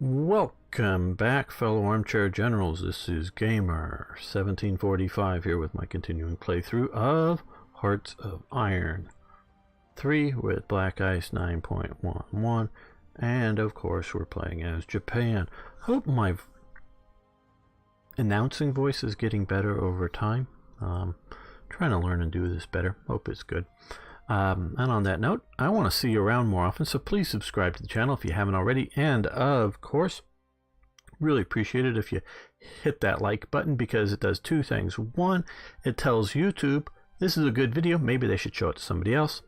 Welcome back, fellow armchair generals. This is Gamer 1745 here with my continuing playthrough of Hearts of Iron 3 with Black Ice 9.11, and of course we're playing as Japan. Hope my announcing voice is getting better over time. Trying to learn and do this better. Hope it's good. And on that note, I want to see you around more often, so please subscribe to the channel if you haven't already. And of course, really appreciate it if you hit that like button, because it does two things. One, it tells YouTube this is a good video, maybe they should show it to somebody else.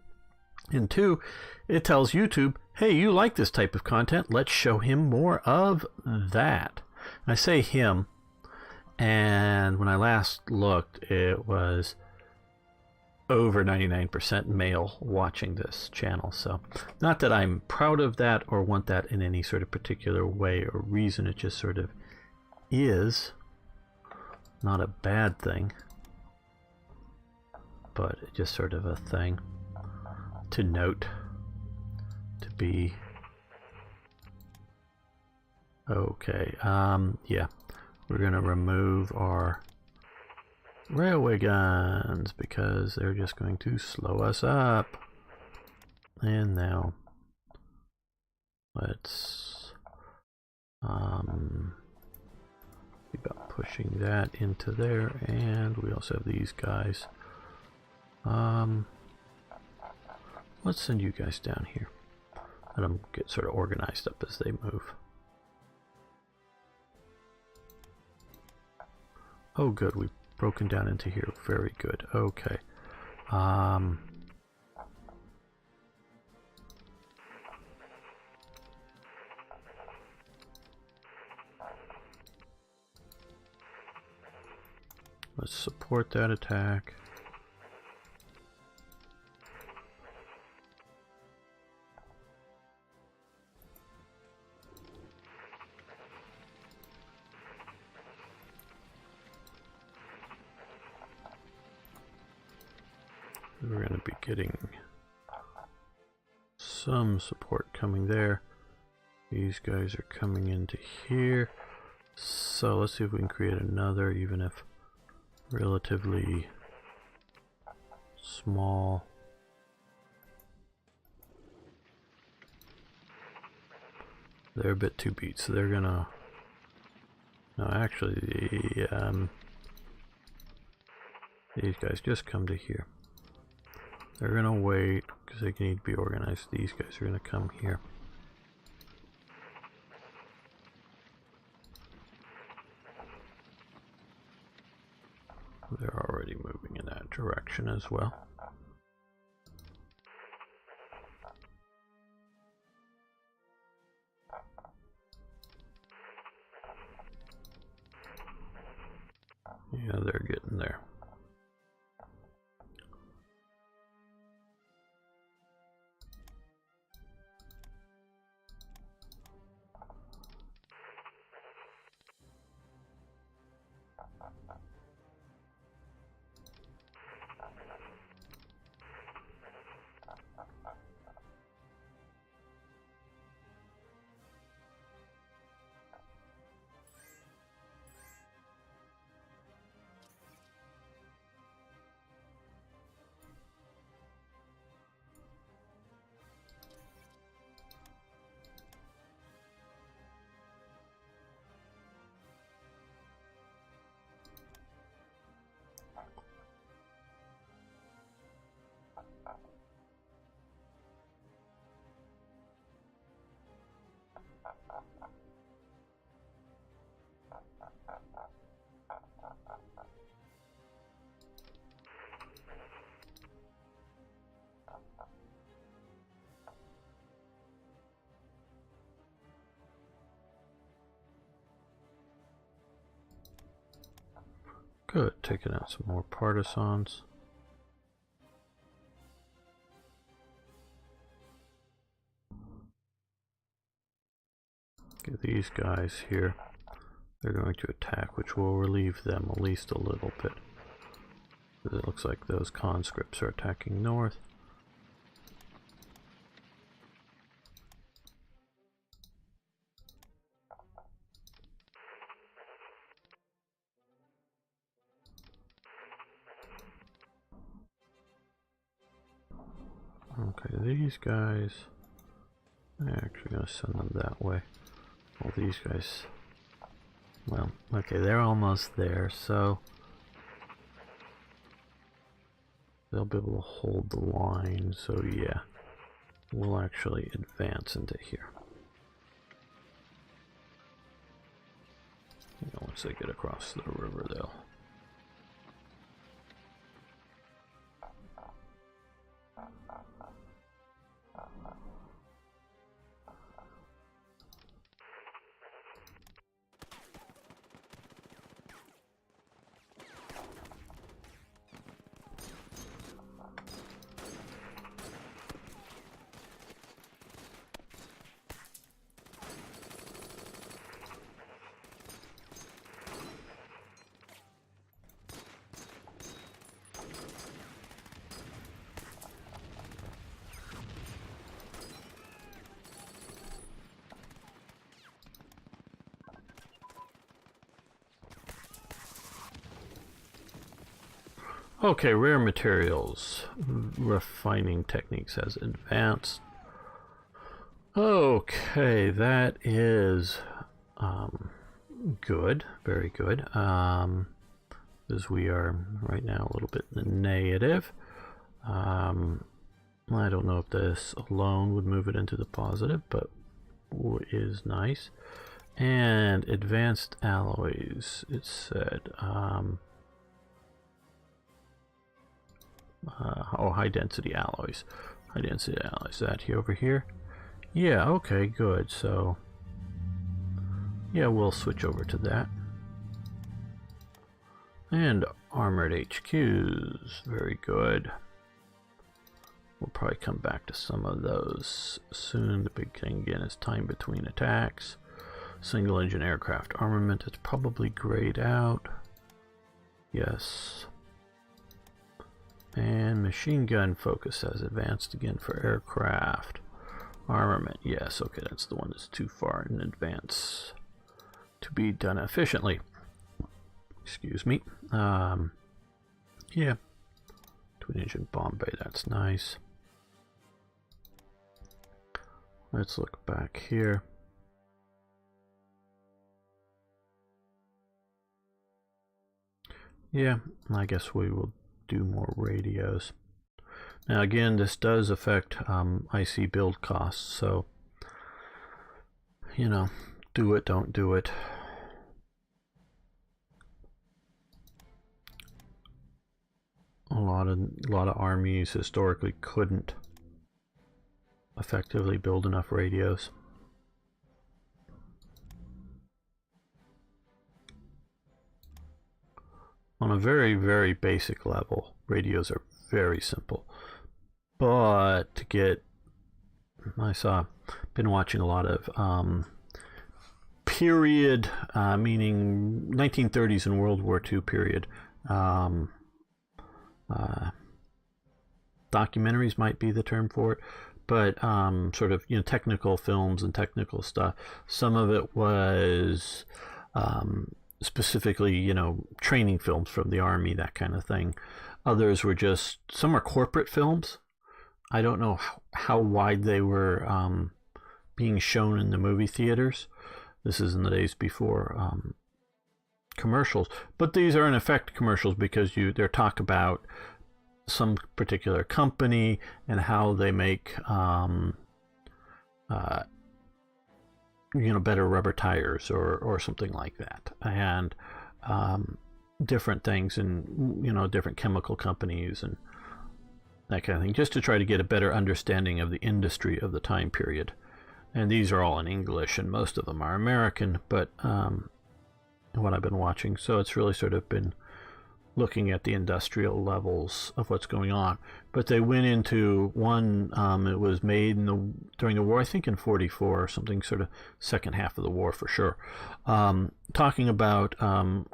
And two, it tells YouTube, hey, you like this type of content, let's show him more of that. I say him, and when I last looked, it was over 99% male watching this channel. So not that I'm proud of that or want that in any sort of particular way or reason, it just sort of is. Not a bad thing, but just sort of a thing to note, to be okay. Yeah, we're gonna remove our railway guns because they're just going to slow us up. And now let's be about pushing that into there. And we also have these guys. Let's send you guys down here. Let them get sort of organized up as they move. Oh good, we've broken down into here. Very good. Okay. Let's support that attack. We're going to be getting some support coming there. These guys are coming into here. So let's see if we can create another, even if relatively small. They're a bit too beat, so they're gonna... No, actually, these guys just come to here. They're gonna wait because they need to be organized. These guys are gonna come here. They're already moving in that direction as well. Yeah, they're getting there. Good, taking out some more partisans. Get these guys here. They're going to attack, which will relieve them at least a little bit. It looks like those conscripts are attacking north. Okay, these guys, I'm actually going to send them that way. All these guys, well, okay, they're almost there, so they'll be able to hold the line, so yeah, we'll actually advance into here. You know, once they get across the river, they'll... Okay, rare materials. Refining techniques has advanced. Okay, that is good, very good. Because we are right now a little bit in the negative. I don't know if this alone would move it into the positive, but is nice. And advanced alloys, it said. Oh, high density alloys. High density alloys. That here over here? Yeah, okay, good. So, yeah, we'll switch over to that. And armored HQs. Very good. We'll probably come back to some of those soon. The big thing again is time between attacks. Single engine aircraft armament. It's probably grayed out. Yes. And machine gun focus has advanced again for aircraft. Armament, yes, okay, that's the one that's too far in advance to be done efficiently. Excuse me. Yeah. Twin engine bomb bay, that's nice. Let's look back here. Yeah, I guess we will do more radios. Now again, this does affect IC build costs, so you know, do it, don't do it. A lot of armies historically couldn't effectively build enough radios. On a very, very basic level, radios are very simple. But to get, been watching a lot of period, meaning 1930s and World War II period. Documentaries might be the term for it, but sort of, you know, technical films and technical stuff. Some of it was specifically, you know, training films from the Army, that kind of thing. Others were just, some are corporate films. I don't know how wide they were being shown in the movie theaters. This is in the days before commercials, but these are in effect commercials because they're talk about some particular company and how they make you know, better rubber tires or something like that, and different things, and you know, different chemical companies and that kind of thing, just to try to get a better understanding of the industry of the time period. And these are all in English, and most of them are American, but what I've been watching, so it's really sort of been looking at the industrial levels of what's going on. But they went into one, it was made during the war, I think in 44 or something, sort of second half of the war for sure, talking about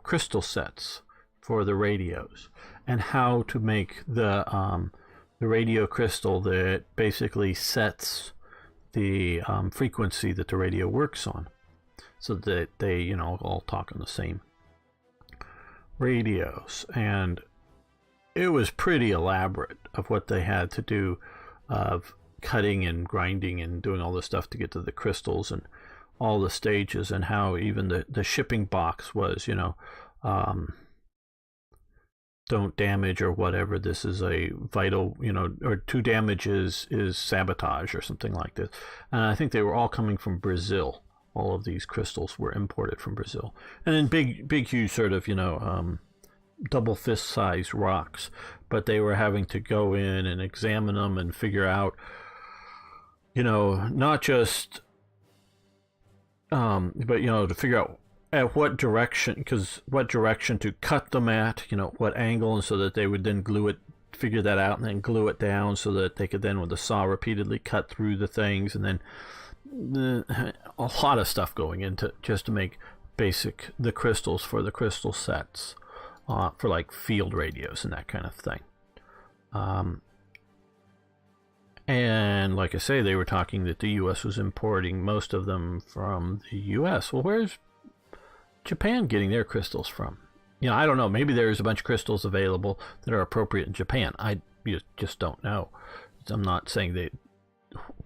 crystal sets for the radios and how to make the radio crystal that basically sets the frequency that the radio works on, so that they, you know, all talk on the same radios. And it was pretty elaborate of what they had to do of cutting and grinding and doing all this stuff to get to the crystals, and all the stages, and how even the shipping box was, you know, don't damage or whatever. This is a vital, you know, or 2 damages is sabotage or something like this. And I think they were all coming from Brazil. All of these crystals were imported from Brazil. And then big, huge sort of, you know, double fist sized rocks. But they were having to go in and examine them and figure out, you know, not just, but, you know, to figure out at what direction, because what direction to cut them at, you know, what angle, and so that they would then glue it, figure that out, and then glue it down so that they could then with the saw repeatedly cut through the things, and then a lot of stuff going into just to make the crystals for the crystal sets, for like field radios and that kind of thing. And like I say, they were talking that the U.S. was importing most of them from the U.S. Well, where's Japan getting their crystals from? You know, I don't know. Maybe there's a bunch of crystals available that are appropriate in Japan. I just don't know. I'm not saying they.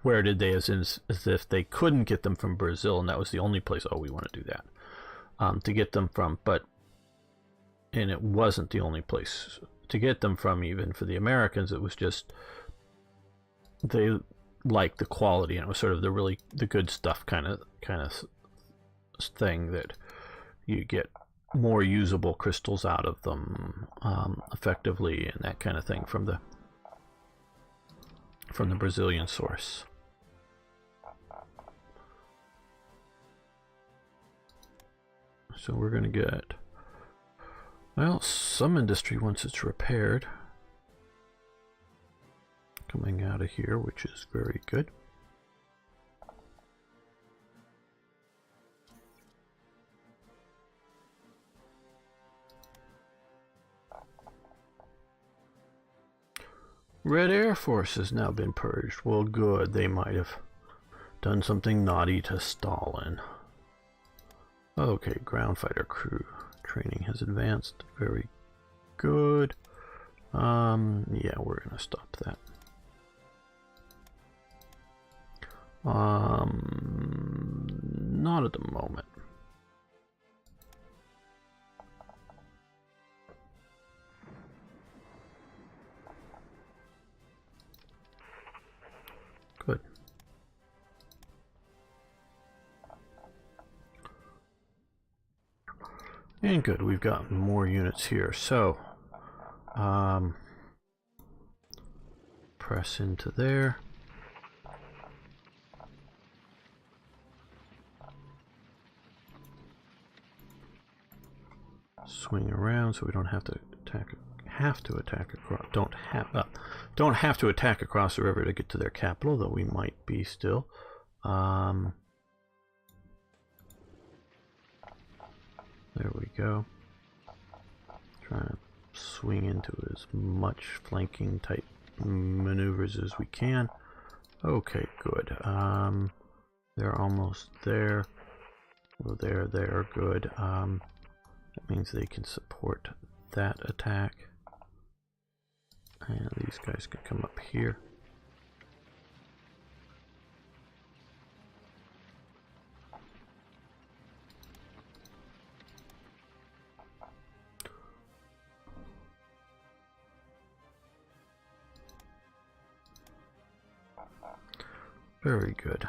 Where did they, as if they couldn't get them from Brazil, and that was the only place. Oh, we want to do that to get them from, and it wasn't the only place to get them from. Even for the Americans, it was just they liked the quality, and it was sort of the good stuff kind of thing that you get more usable crystals out of them effectively, and that kind of thing from the Brazilian source. So we're going to get, well, some industry once it's repaired coming out of here, which is very good. Red Air Force has now been purged. Well, good. They might have done something naughty to Stalin. Okay, ground fighter crew training has advanced. Very good. Yeah, we're gonna stop that. Not at the moment. Good. And good, we've got more units here. So, press into there. Swing around so we don't have to attack across. Don't have to attack across the river to get to their capital, though we might be still. There we go. Trying to swing into as much flanking type maneuvers as we can. Okay, good. They're almost there. Well, they're good. That means they can support that attack. And these guys can come up here. Very good.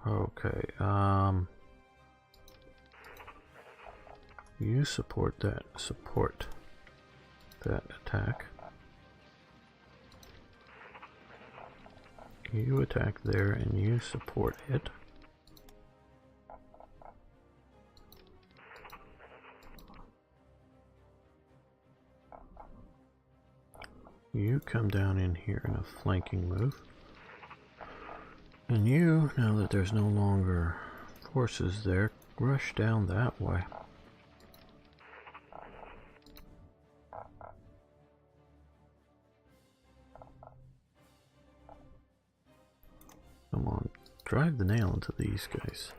Okay, you support that attack. You attack there and you support it. You come down in here in a flanking move. And you, now that there's no longer forces there, rush down that way. Come on, drive the nail into these guys.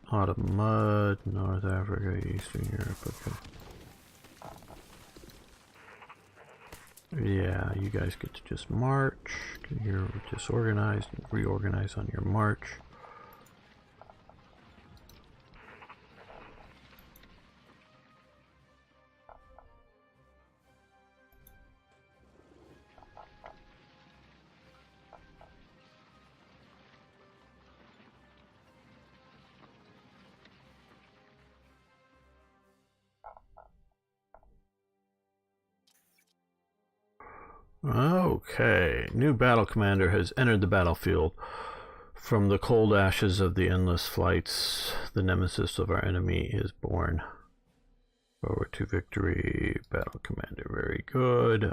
Autumn Mud, North Africa, Eastern Europe, okay. Yeah, you guys get to just march. You're disorganized and reorganize on your march. Okay, new battle commander has entered the battlefield. From the cold ashes of the endless flights, the nemesis of our enemy is born. Forward to victory, battle commander, very good.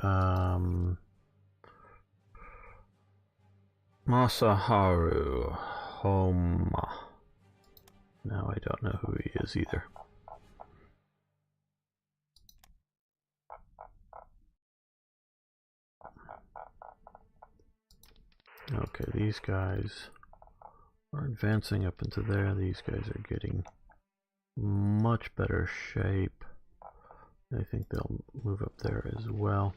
Masaharu Homa. Now I don't know who he is either. Okay, these guys are advancing up into there. These guys are getting much better shape. I think they'll move up there as well.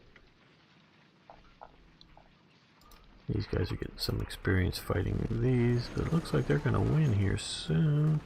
These guys are getting some experience fighting these, but it looks like they're going to win here soon.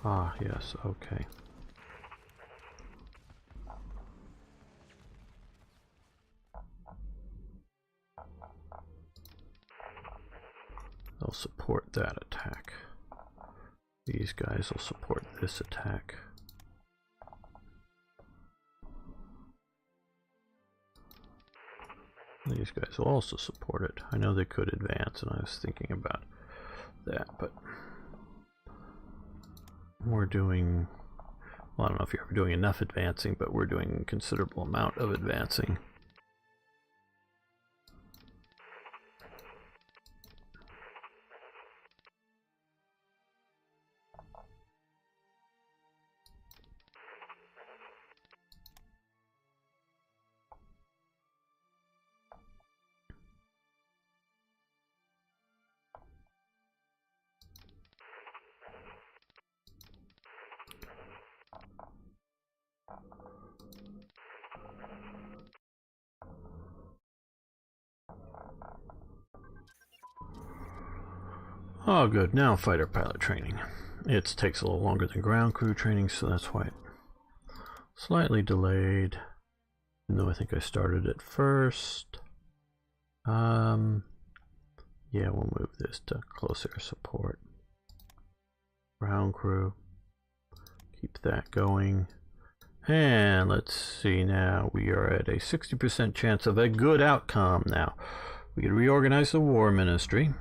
Ah, yes, okay. They'll support that attack. These guys will support this attack. These guys will also support it. I know they could advance, and I was thinking about that, but we're doing, well, I don't know if you're ever doing enough advancing, but we're doing a considerable amount of advancing. Oh good, now fighter pilot training. It takes a little longer than ground crew training, so that's why it slightly delayed. Even though I think I started it first. Yeah, we'll move this to closer support. Ground crew. Keep that going. And let's see now, we are at a 60% chance of a good outcome now. We can reorganize the war ministry.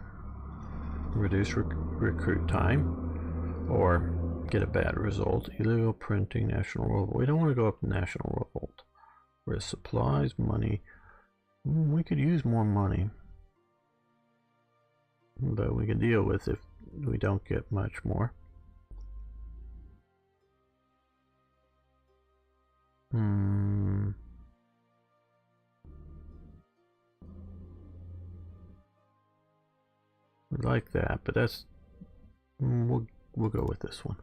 Reduce recruit time, or get a bad result. Illegal printing, national revolt. We don't want to go up to national revolt. Whereas supplies, money, we could use more money, but we can deal with if we don't get much more. We like that, but that's we'll go with this one.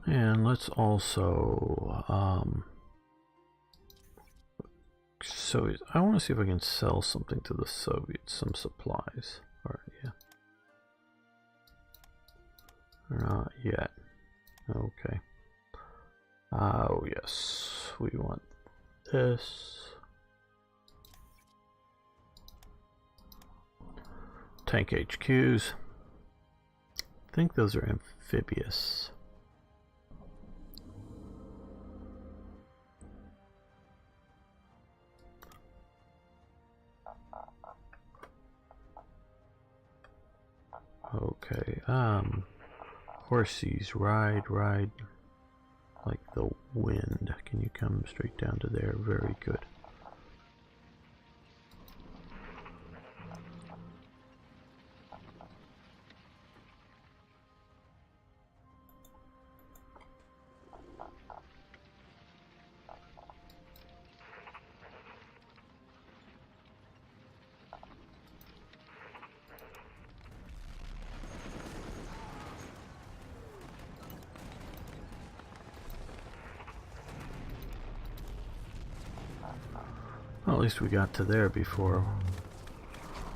And let's also so I want to see if I can sell something to the Soviets, some supplies. Or yeah, not yet. Okay. Oh yes, we want this. Tank HQs. I think those are amphibious. Okay, Horsies, ride, ride like the wind. Can you come straight down to there? Very good. Well, at least we got to there before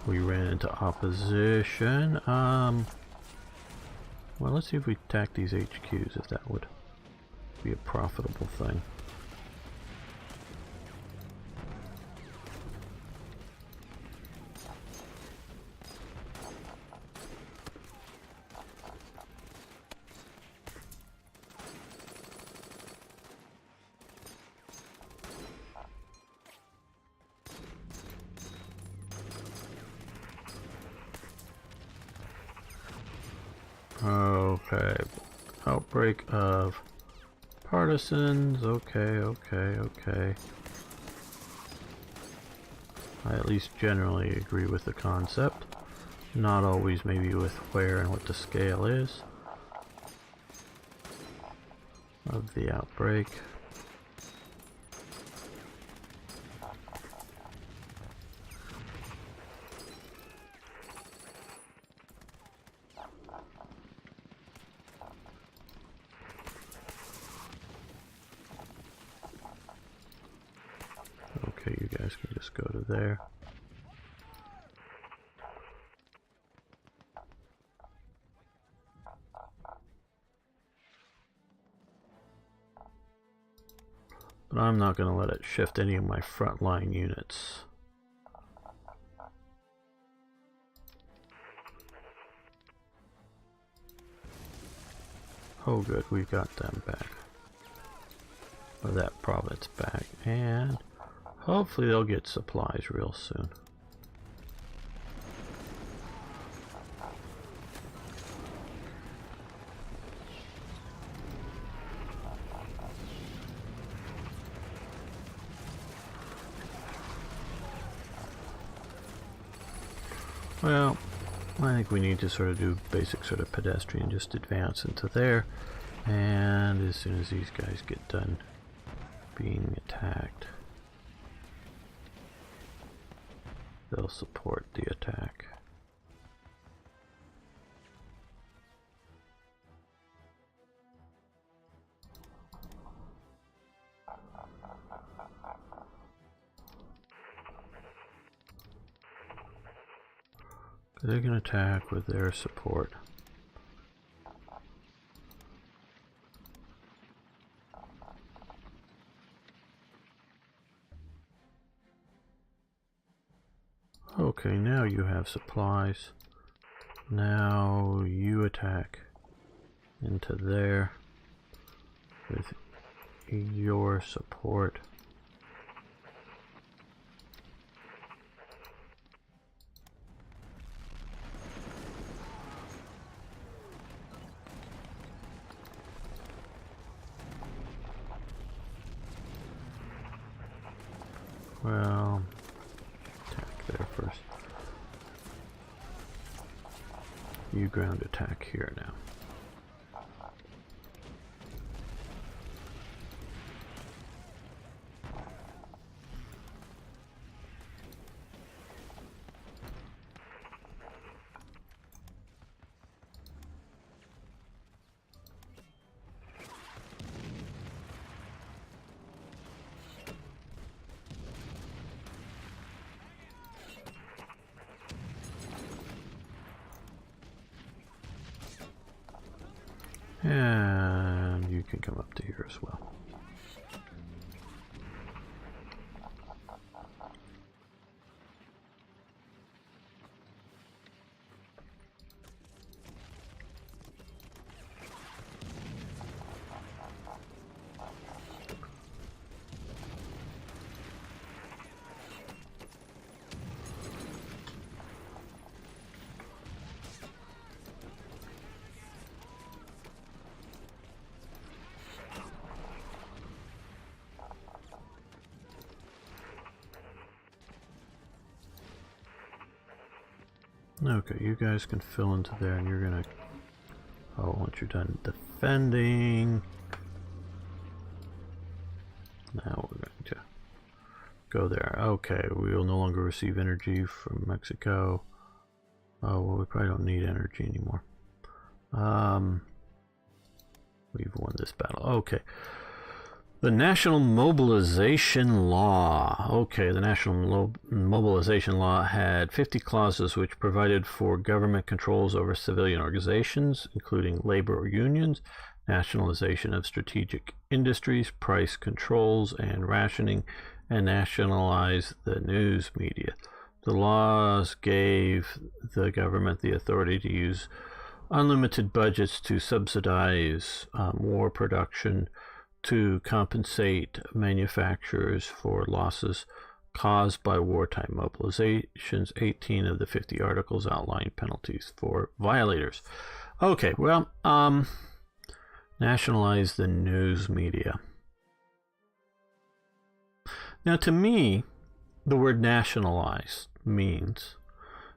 we ran into opposition. Well, let's see if we attack these HQs, if that would be a profitable thing. Okay, outbreak of partisans. Okay. I at least generally agree with the concept. Not always maybe with where and what the scale is of the outbreak. Okay, you guys can just go to there. But I'm not going to let it shift any of my frontline units. Oh good, we've got them back. Or that province back. And hopefully they'll get supplies real soon. Well, I think we need to sort of do basic sort of pedestrian, just advance into there. And as soon as these guys get done being attacked, they'll support the attack. They can attack with their support. Okay, now you have supplies. Now you attack into there with your support. Well, attack there first. You ground attack here now. And you can come up to here as well. Okay, you guys can fill into there, and you're gonna... Oh, once you're done defending... Now we're going to go there. Okay, we will no longer receive energy from Mexico. Oh, well, we probably don't need energy anymore. We've won this battle. Okay. The National Mobilization Law. Okay, the National Mobilization Law had 50 clauses which provided for government controls over civilian organizations, including labor unions, nationalization of strategic industries, price controls and rationing, and nationalize the news media. The laws gave the government the authority to use unlimited budgets to subsidize war production, to compensate manufacturers for losses caused by wartime mobilizations. 18 of the 50 articles outline penalties for violators. Okay, well, nationalize the news media. Now, to me, the word nationalize means,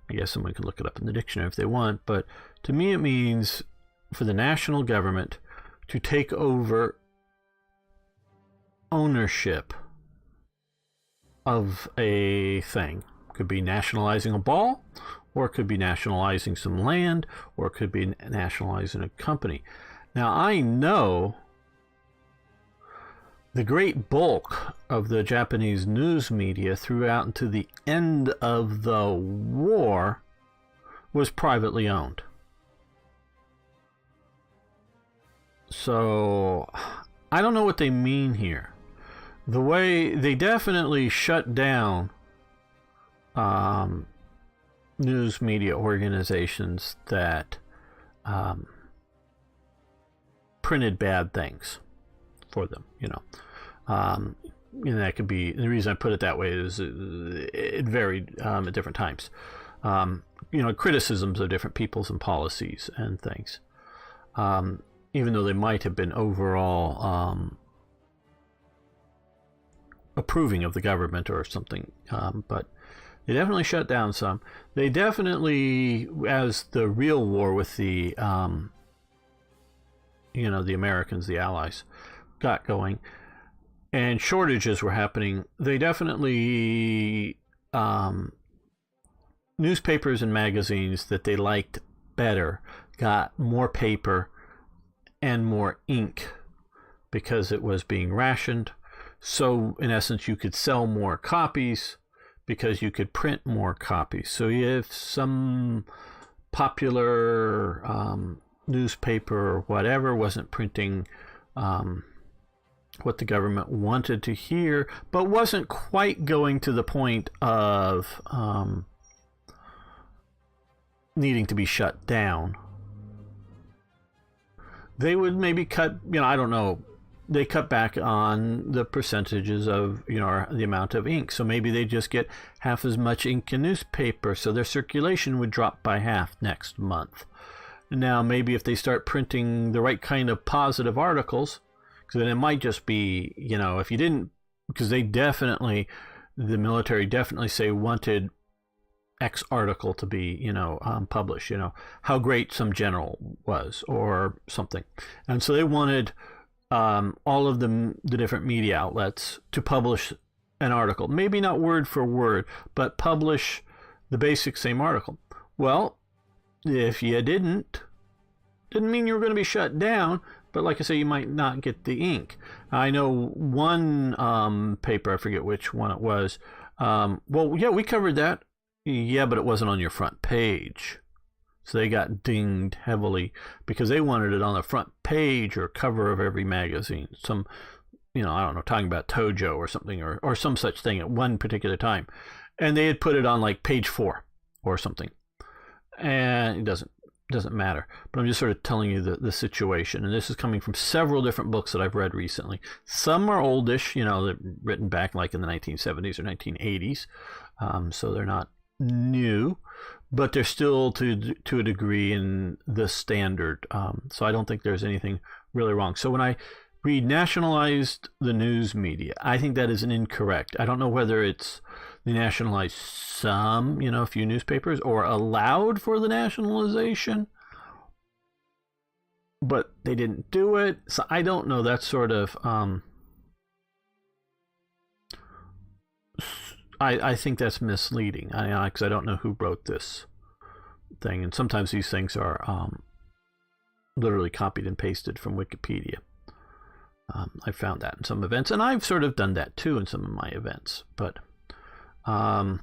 I guess someone can look it up in the dictionary if they want, but to me it means for the national government to take over ownership of a thing. Could be nationalizing a ball, or it could be nationalizing some land, or it could be nationalizing a company. Now, I know the great bulk of the Japanese news media throughout into the end of the war was privately owned. So, I don't know what they mean here. The way they definitely shut down news media organizations that printed bad things for them, and that could be, the reason I put it that way is it varied at different times. Criticisms of different peoples and policies and things, even though they might have been overall approving of the government or something, but they definitely shut down some. They definitely, as the real war with the the Americans, the Allies, got going, and shortages were happening, they definitely newspapers and magazines that they liked better got more paper and more ink because it was being rationed. So in essence, you could sell more copies because you could print more copies. So if some popular newspaper or whatever wasn't printing what the government wanted to hear, but wasn't quite going to the point of needing to be shut down, they would maybe cut, I don't know, they cut back on the percentages of, the amount of ink. So maybe they just get half as much ink in newspaper, so their circulation would drop by half next month. Now, maybe if they start printing the right kind of positive articles, because then it might just be, if you didn't, because they definitely, the military definitely say wanted X article to be, published, how great some general was or something. And so they wanted all of the different media outlets to publish an article. Maybe not word for word, but publish the basic same article. Well, if you didn't mean you were going to be shut down, but like I say, you might not get the ink. I know one paper, I forget which one it was. Well, yeah, we covered that. Yeah, but it wasn't on your front page. So they got dinged heavily because they wanted it on the front page or cover of every magazine. Some, I don't know, talking about Tojo or something, or some such thing at one particular time. And they had put it on like page 4 or something. And it doesn't matter. But I'm just sort of telling you the situation. And this is coming from several different books that I've read recently. Some are oldish, they're written back like in the 1970s or 1980s. So they're not new, but they're still to a degree in the standard. So I don't think there's anything really wrong. So when I read nationalized the news media, I think that is an incorrect. I don't know whether it's They nationalized some, a few newspapers, or allowed for the nationalization, but they didn't do it. So I don't know. That's sort of, I think that's misleading. Because I don't know who wrote this thing, and sometimes these things are literally copied and pasted from Wikipedia. I found that in some events, and I've sort of done that too in some of my events. But and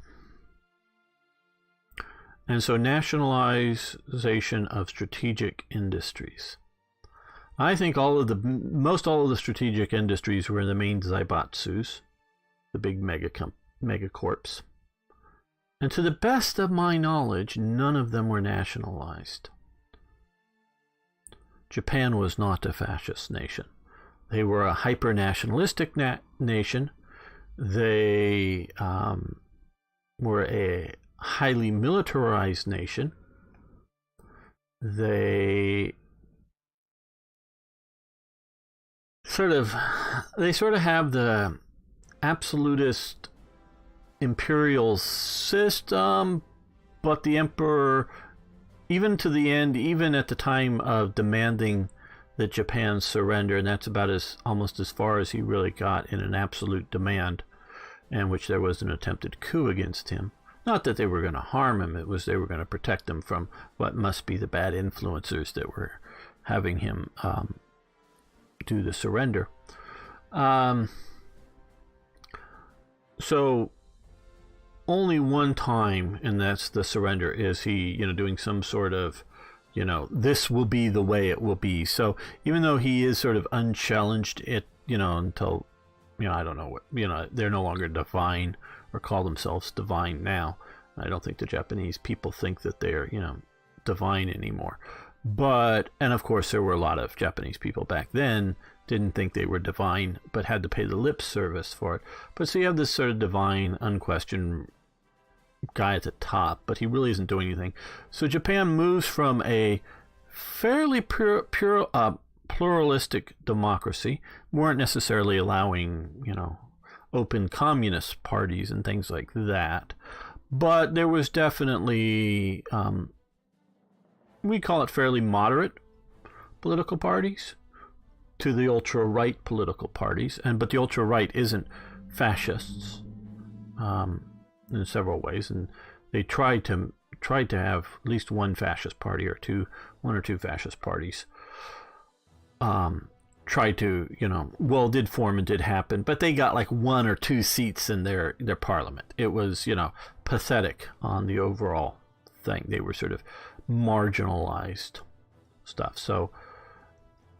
so nationalization of strategic industries. I think most all of the strategic industries were the main zaibatsus, the big megacorps. And to the best of my knowledge, none of them were nationalized. Japan was not a fascist nation. They were a hyper-nationalistic nation. They were a highly militarized nation. They sort of have the absolutist imperial system, but the emperor, even to the end, even at the time of demanding that Japan surrender, and that's about almost as far as he really got in an absolute demand, in which there was an attempted coup against him. Not that they were going to harm him, it was they were going to protect him from what must be the bad influencers that were having him do the surrender. So only one time, and that's the surrender, is he, doing some sort of, this will be the way it will be. So even though he is sort of unchallenged, until, I don't know what, they're no longer divine or call themselves divine now. I don't think the Japanese people think that they're, divine anymore. But, and of course there were a lot of Japanese people back then didn't think they were divine, but had to pay the lip service for it. But so you have this sort of divine, unquestioned guy at the top, but he really isn't doing anything. So Japan moves from a fairly pluralistic democracy, weren't necessarily allowing, open communist parties and things like that, but there was definitely, we call it fairly moderate political parties to the ultra-right political parties, but the ultra-right isn't fascists in several ways, and they tried to have at least one fascist party or one or two fascist parties tried to, did form and did happen, but they got like 1 or 2 seats in their parliament. It was, pathetic on the overall thing. They were sort of marginalized stuff. So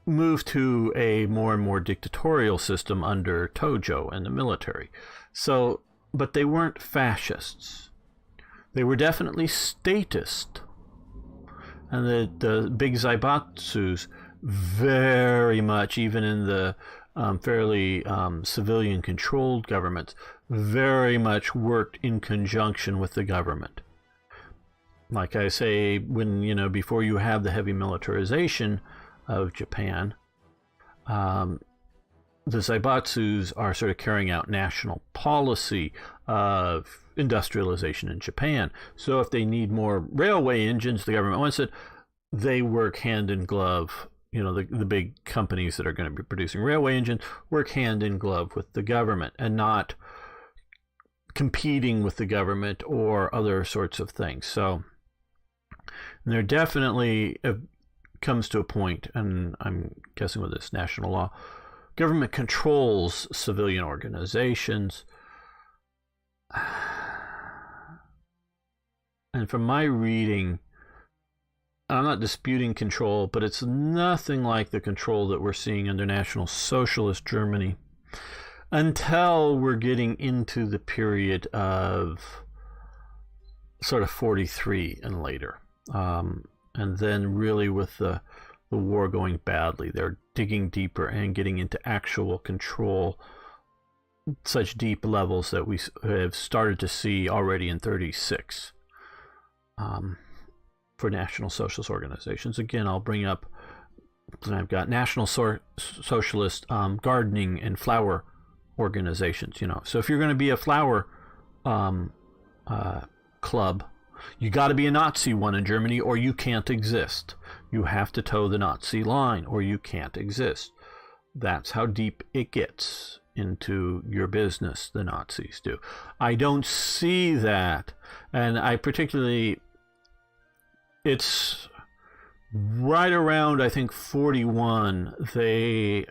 moved to a more and more dictatorial system under Tojo and the military. So, but they weren't fascists. They were definitely statist. And the big zaibatsus very much, even in the fairly civilian-controlled governments, very much worked in conjunction with the government. Like I say, when, before you have the heavy militarization of Japan, the zaibatsus are sort of carrying out national policy of industrialization in Japan. So if they need more railway engines, the government wants it, they work hand in glove. The big companies that are going to be producing railway engines work hand in glove with the government and not competing with the government or other sorts of things. So there definitely comes to a point, and I'm guessing with this national law, government controls civilian organizations. And from my reading, I'm not disputing control, but it's nothing like the control that we're seeing under National Socialist Germany until we're getting into the period of sort of 43 and later. And then really with the war going badly, they're digging deeper and getting into actual control, such deep levels that we have started to see already in 36. For National Socialist organizations. Again, I'll bring up, I've got National Socialist gardening and flower organizations, So if you're going to be a flower um, club. You got to be a Nazi one in Germany or you can't exist. You have to toe the Nazi line or you can't exist. That's how deep it gets into your business, the Nazis do. I don't see that, and I particularly, it's right around, I think, 41, it's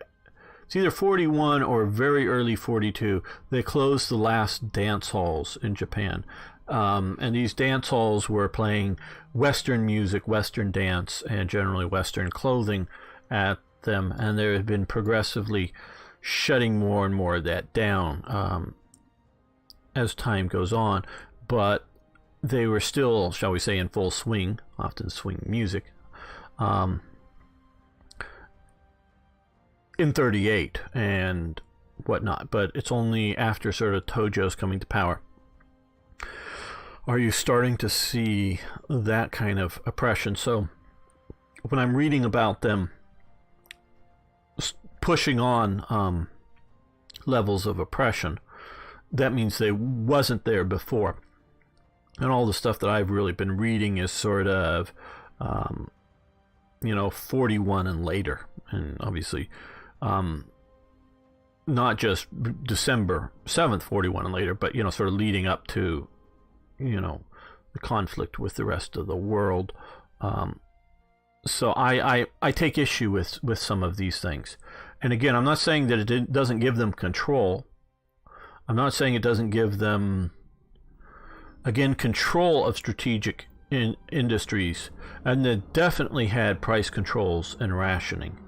either 41 or very early 42, they closed the last dance halls in Japan. And these dance halls were playing Western music, Western dance, and generally Western clothing at them, and there have been progressively shutting more and more of that down as time goes on, but they were still, shall we say, in full swing, often swing music, in 38 and whatnot. But it's only after sort of Tojo's coming to power are you starting to see that kind of oppression. So when I'm reading about them pushing on levels of oppression, that means they wasn't there before. And all the stuff that I've really been reading is sort of 41 and later, and obviously not just December 7th 41 and later, but sort of leading up to the conflict with the rest of the world. So I take issue with some of these things. And again, I'm not saying that it doesn't give them control. I'm not saying it doesn't give them, again, control of strategic industries. And they definitely had price controls and rationing.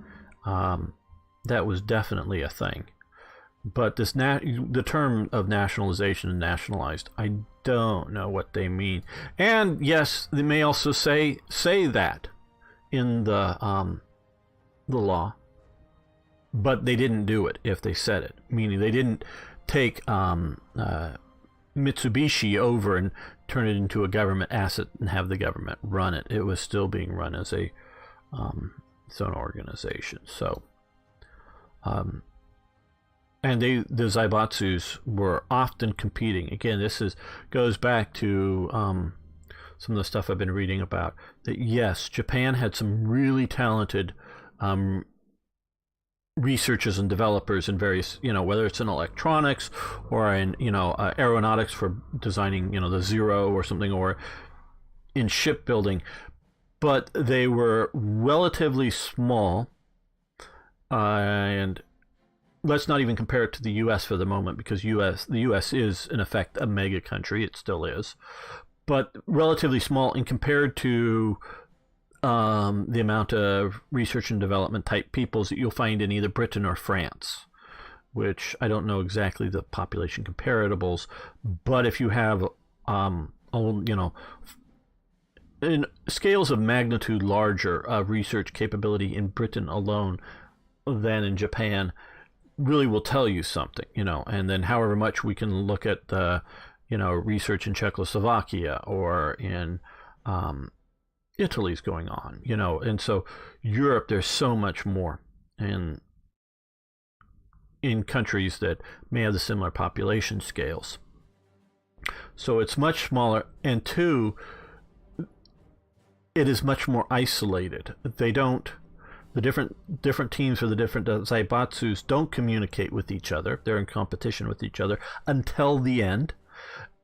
That was definitely a thing. But the term of nationalization and nationalized, I don't know what they mean. And yes, they may also say that in the law, but they didn't do it if they said it. Meaning they didn't take Mitsubishi over and turn it into a government asset and have the government run it. It was still being run as its own organization. So, and the Zaibatsus were often competing. Again, goes back to some of the stuff I've been reading about. That yes, Japan had some really talented researchers and developers in various, whether it's in electronics or in aeronautics for designing the Zero or something, or in shipbuilding, but they were relatively small. And let's not even compare it to the U.S. for the moment, because the U.S. is, in effect, a mega country. It still is. But relatively small in compared to the amount of research and development type peoples that you'll find in either Britain or France, which I don't know exactly the population comparables. But if you have, in scales of magnitude larger research capability in Britain alone than in Japan, really will tell you something, and then however much we can look at the, research in Czechoslovakia or in Italy's going on, and so Europe, there's so much more in countries that may have the similar population scales. So it's much smaller, and two, it is much more isolated. The different teams for the different Zaibatsus don't communicate with each other. They're in competition with each other until the end.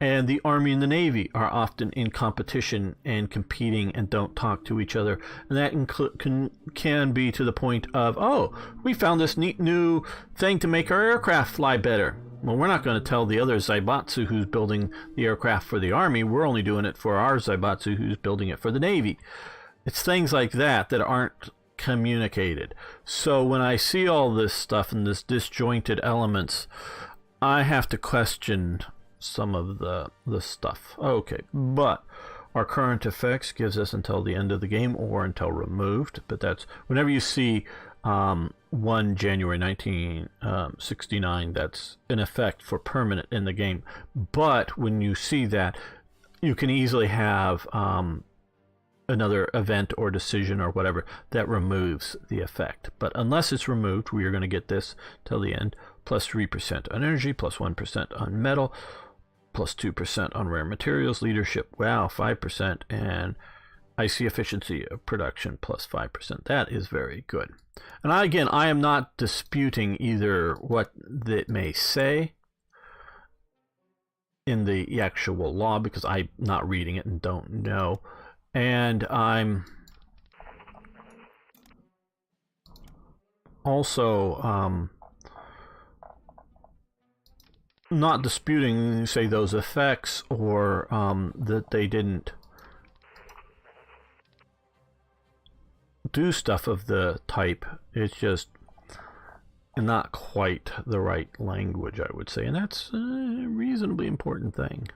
And the Army and the Navy are often in competition and competing and don't talk to each other. And that can be to the point of, oh, we found this neat new thing to make our aircraft fly better. Well, we're not going to tell the other Zaibatsu who's building the aircraft for the Army. We're only doing it for our Zaibatsu who's building it for the Navy. It's things like that aren't communicated. So when I see all this stuff and this disjointed elements, I have to question some of the stuff. Okay, but our current effects gives us until the end of the game or until removed. But that's whenever you see 1 January 1969, that's in effect for permanent in the game. But when you see that, you can easily have another event or decision or whatever that removes the effect. But unless it's removed, we are going to get this till the end, plus 3% on energy, plus 1% on metal, plus 2% on rare materials, leadership, wow, 5%, and I see efficiency of production plus 5%. That is very good. And again, I am not disputing either what it may say in the actual law, because I'm not reading it and don't know. And I'm also not disputing, say, those effects, or that they didn't do stuff of the type. It's just not quite the right language, I would say, and that's a reasonably important thing,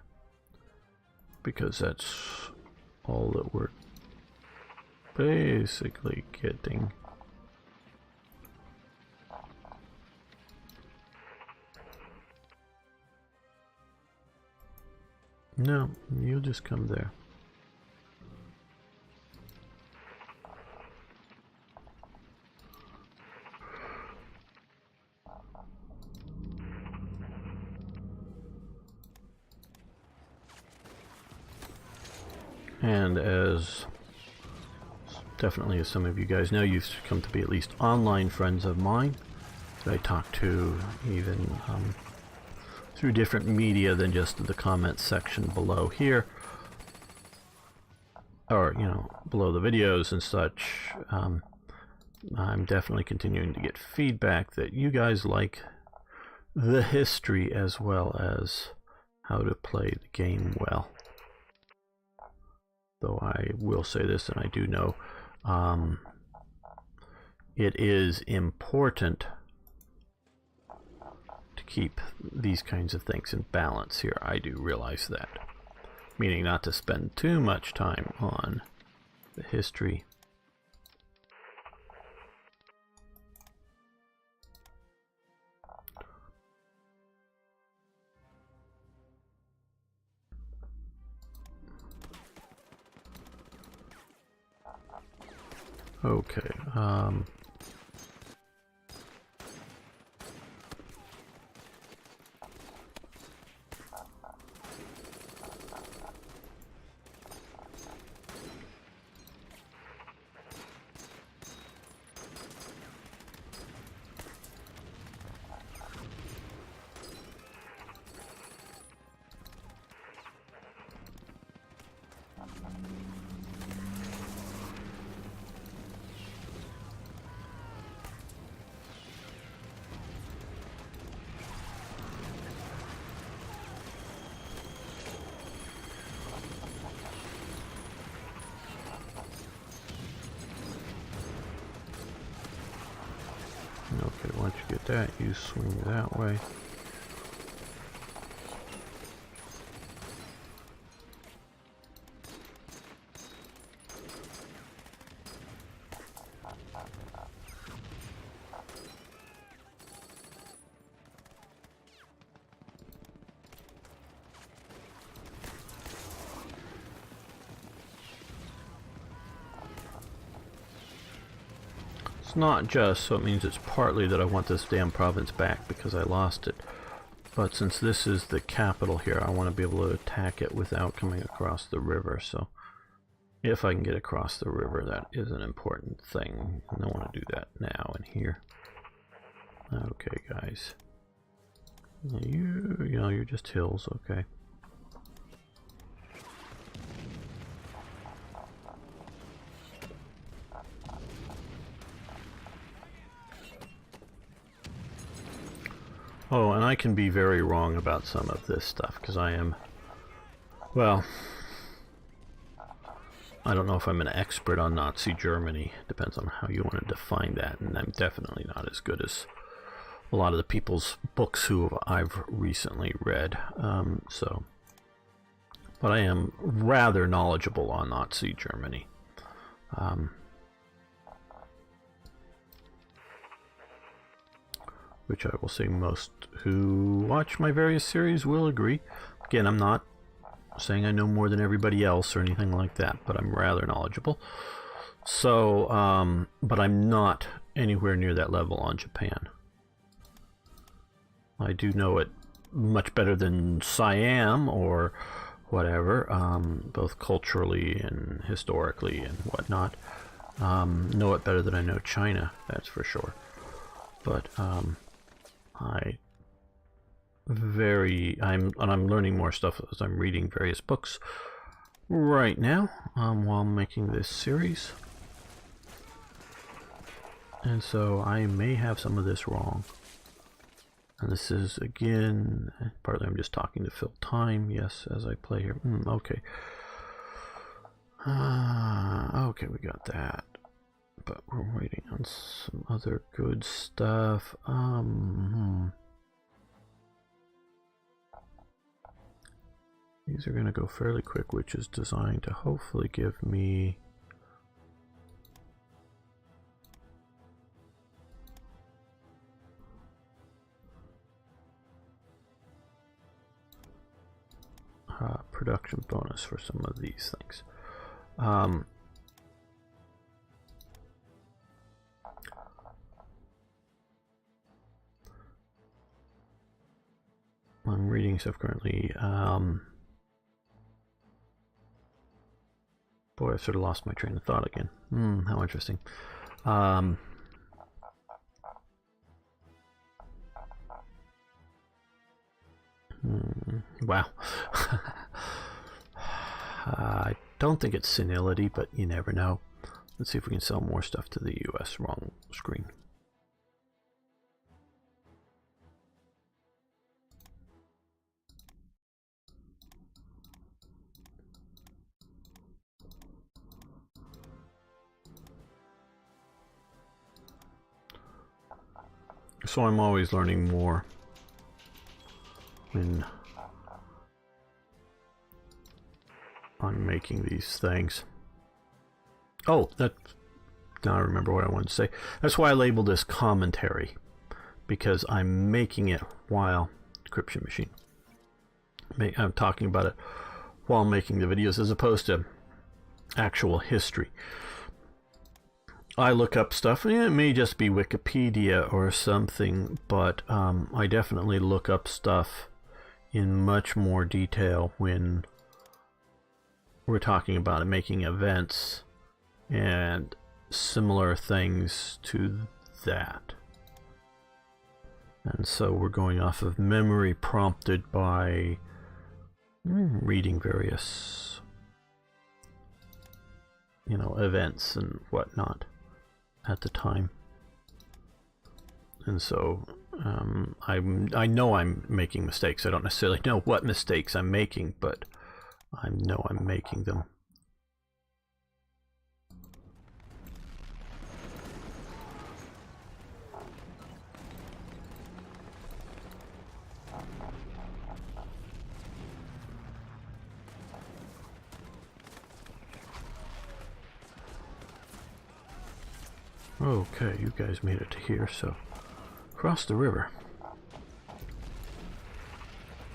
because that's all that we're basically getting. No, you'll just come there. And as definitely as some of you guys know, you've come to be at least online friends of mine that I talk to, even through different media than just the comments section below here, or below the videos and such. I'm definitely continuing to get feedback that you guys like the history as well as how to play the game well. Though I will say this, and I do know it is important to keep these kinds of things in balance here. I do realize that. Meaning not to spend too much time on the history. Okay, okay, once you get that, you swing that way. It's not just, so it means it's partly that I want this damn province back because I lost it. But since this is the capital here, I want to be able to attack it without coming across the river. So if I can get across the river, that is an important thing. And I want to do that now in here. Okay, guys. You're just hills, okay. Oh, and I can be very wrong about some of this stuff, because I am, well, I don't know if I'm an expert on Nazi Germany. Depends on how you want to define that, and I'm definitely not as good as a lot of the people's books who I've recently read. But I am rather knowledgeable on Nazi Germany. Which I will say most who watch my various series will agree. Again, I'm not saying I know more than everybody else or anything like that, but I'm rather knowledgeable. So, but I'm not anywhere near that level on Japan. I do know it much better than Siam or whatever, both culturally and historically and whatnot. Know it better than I know China, that's for sure. But I'm learning more stuff as I'm reading various books right now while making this series. And so I may have some of this wrong. And this is, again, partly I'm just talking to fill time, yes, as I play here. Okay. Okay, we got that. But we're waiting on some other good stuff. These are going to go fairly quick, which is designed to hopefully give me... production bonus for some of these things. I'm reading stuff currently. Boy, I've sort of lost my train of thought again. How interesting. Wow. I don't think it's senility, but you never know. Let's see if we can sell more stuff to the US. Wrong screen. So I'm always learning more when I'm making these things. Oh, now I remember what I wanted to say. That's why I labeled this commentary, because I'm making it while Encryption Machine. I'm talking about it while making the videos as opposed to actual history. I look up stuff, and it may just be Wikipedia or something, but I definitely look up stuff in much more detail when we're talking about making events and similar things to that. And so we're going off of memory prompted by reading various, events and whatnot at the time. And so I know I'm making mistakes. I don't necessarily know what mistakes I'm making, but I know I'm making them. Okay, you guys made it to here, so cross the river.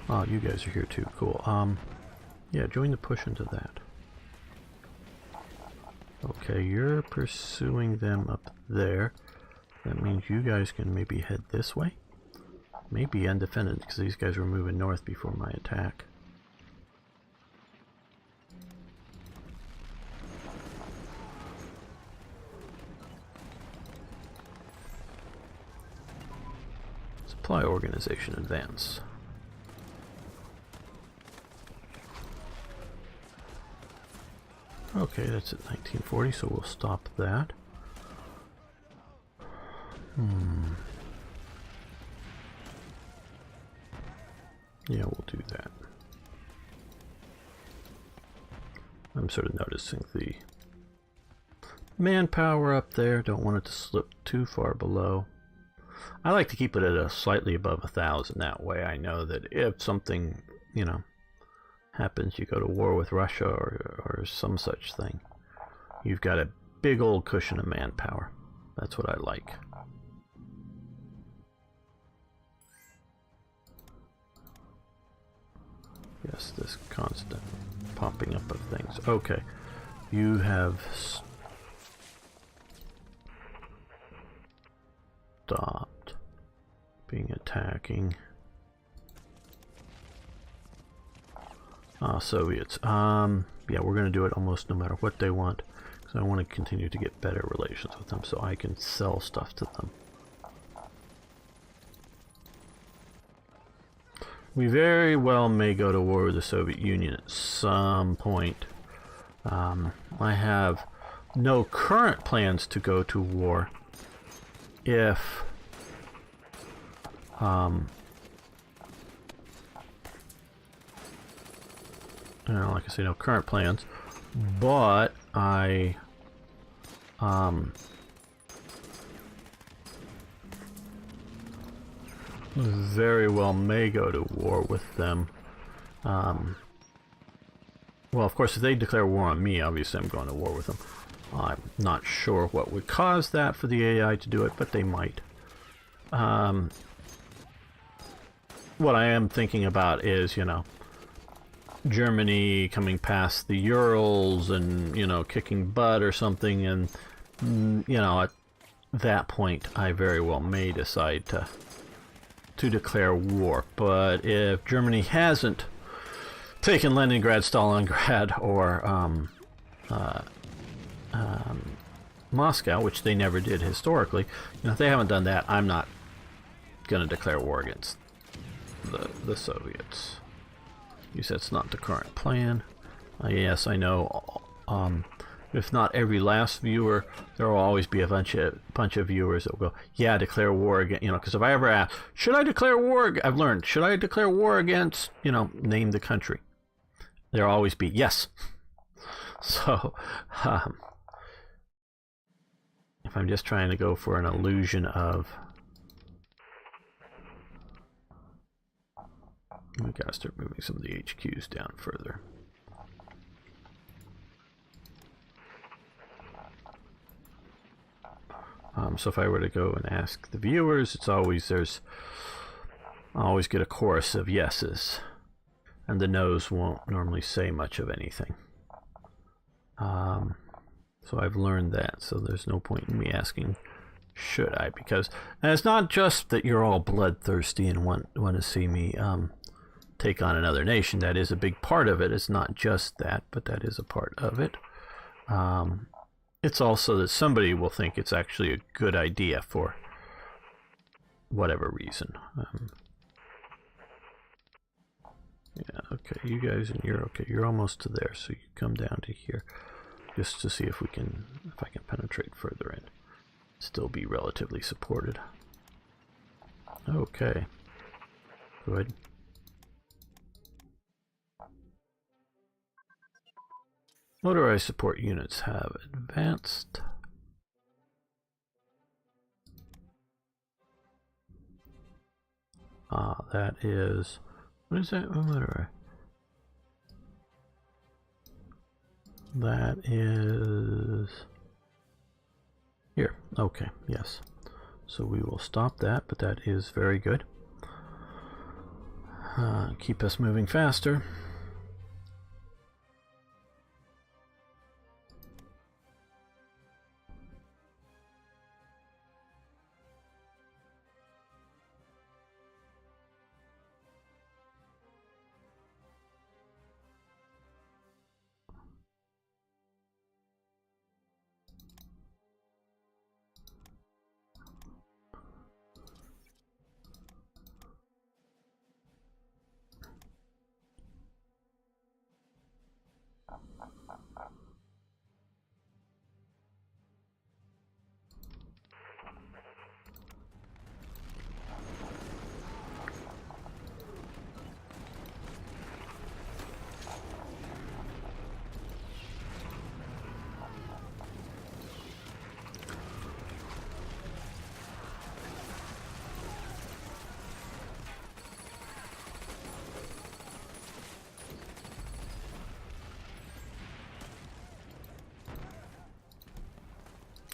Oh, you guys are here too. Cool. Yeah, join the push into that. Okay, you're pursuing them up there. That means you guys can maybe head this way. Maybe undefended, because these guys were moving north before my attack. Supply organization advance. Okay, that's at 1940, so we'll stop that. Yeah, we'll do that. I'm sort of noticing the manpower up there. Don't want it to slip too far below. I like to keep it at a slightly above 1,000. That way I know that if something, happens, you go to war with Russia or some such thing, you've got a big old cushion of manpower. That's what I like. Yes, this constant popping up of things. Okay, you have stopped being attacking. Soviets. Yeah, we're going to do it almost no matter what they want, because I want to continue to get better relations with them so I can sell stuff to them. We very well may go to war with the Soviet Union at some point. I have no current plans to go to war if you know, like I say, no current plans, but I very well may go to war with them. Well, of course, if they declare war on me, obviously I'm going to war with them. I'm not sure what would cause that for the AI to do it, but they might. What I am thinking about is, you know, Germany coming past the Urals and, you know, kicking butt or something, and, you know, at that point I very well may decide to declare war. But if Germany hasn't taken Leningrad, Stalingrad, or Moscow, which they never did historically, you know, if they haven't done that, I'm not going to declare war against the Soviets. You said it's not the current plan. Yes, I know. If not every last viewer, there will always be a bunch of viewers that will go, yeah, declare war again. You know, because if I ever ask, should I declare war? I've learned, should I declare war against, you know, name the country? There'll always be yes. So, if I'm just trying to go for an illusion of, we gotta start moving some of the HQs down further. So if I were to go and ask the viewers, it's always, I always get a chorus of yeses, and the no's won't normally say much of anything. So I've learned that, so there's no point in me asking, should I? Because, and it's not just that you're all bloodthirsty and want to see me take on another nation. That is a big part of it. It's not just that, but that is a part of it. It's also that somebody will think it's actually a good idea for whatever reason. Yeah, okay, you guys, and you're okay. You're almost to there, so you come down to here, just to see if I can penetrate further in, still be relatively supported. Okay, good. Motorized support units have advanced. That is, what is that? Motorized. That is here. Okay, yes. So we will stop that, but that is very good. Keep us moving faster.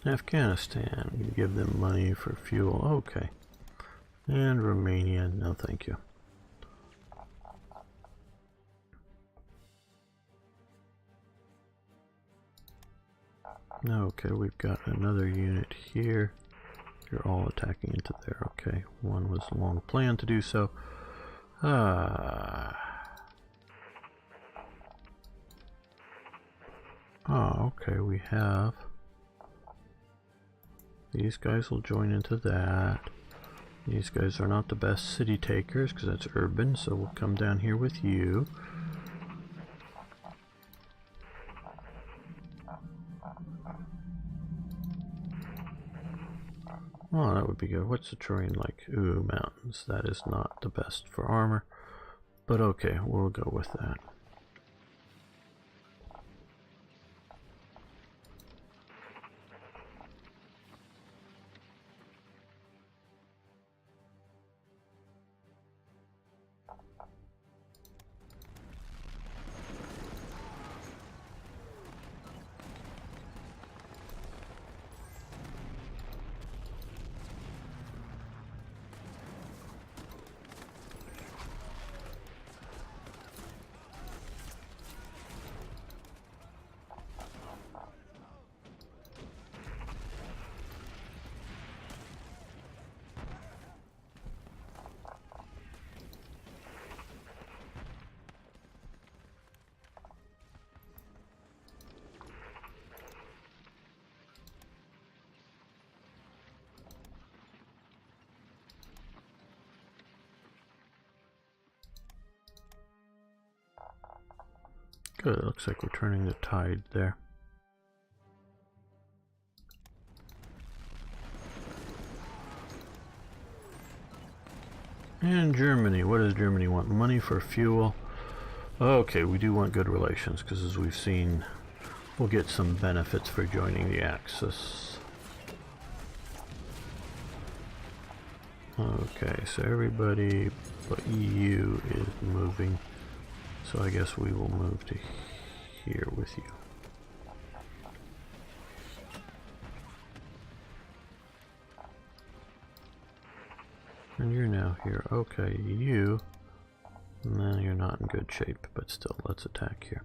Afghanistan, you give them money for fuel, okay. And Romania, no thank you. Okay, we've got another unit here. You're all attacking into there, okay. One was a long plan to do so. Oh, okay, we have... These guys will join into that. These guys are not the best city takers because that's urban, so we'll come down here with you. Oh, that would be good. What's the terrain like? Ooh, mountains. That is not the best for armor. But okay, we'll go with that. Good, it looks like we're turning the tide there. And Germany, what does Germany want? Money for fuel. Okay, we do want good relations, because as we've seen, we'll get some benefits for joining the Axis. Okay, so everybody but EU is moving. So I guess we will move to here with you. And you're now here. Okay, you. No, you're not in good shape, but still, let's attack here.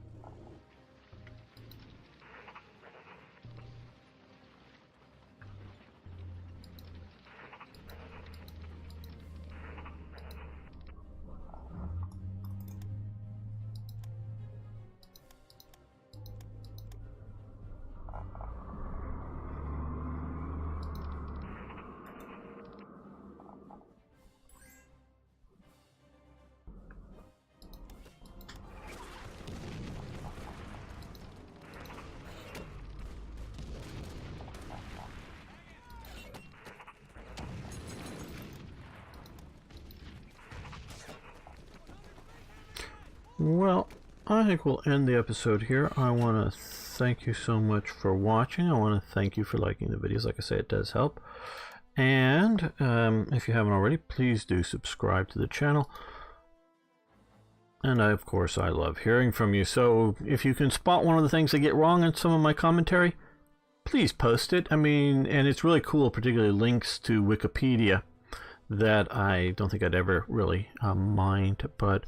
Well, I think we'll end the episode here. I want to thank you so much for watching. I want to thank you for liking the videos. Like I say, it does help. And if you haven't already, please do subscribe to the channel. And of course, I love hearing from you. So if you can spot one of the things I get wrong in some of my commentary, please post it. I mean, and it's really cool, particularly links to Wikipedia that I don't think I'd ever really mind, but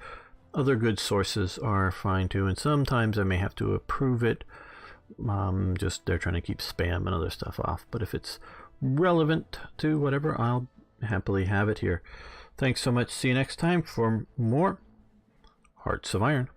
other good sources are fine too, and sometimes I may have to approve it. Just they're trying to keep spam and other stuff off. But if it's relevant to whatever, I'll happily have it here. Thanks so much. See you next time for more Hearts of Iron.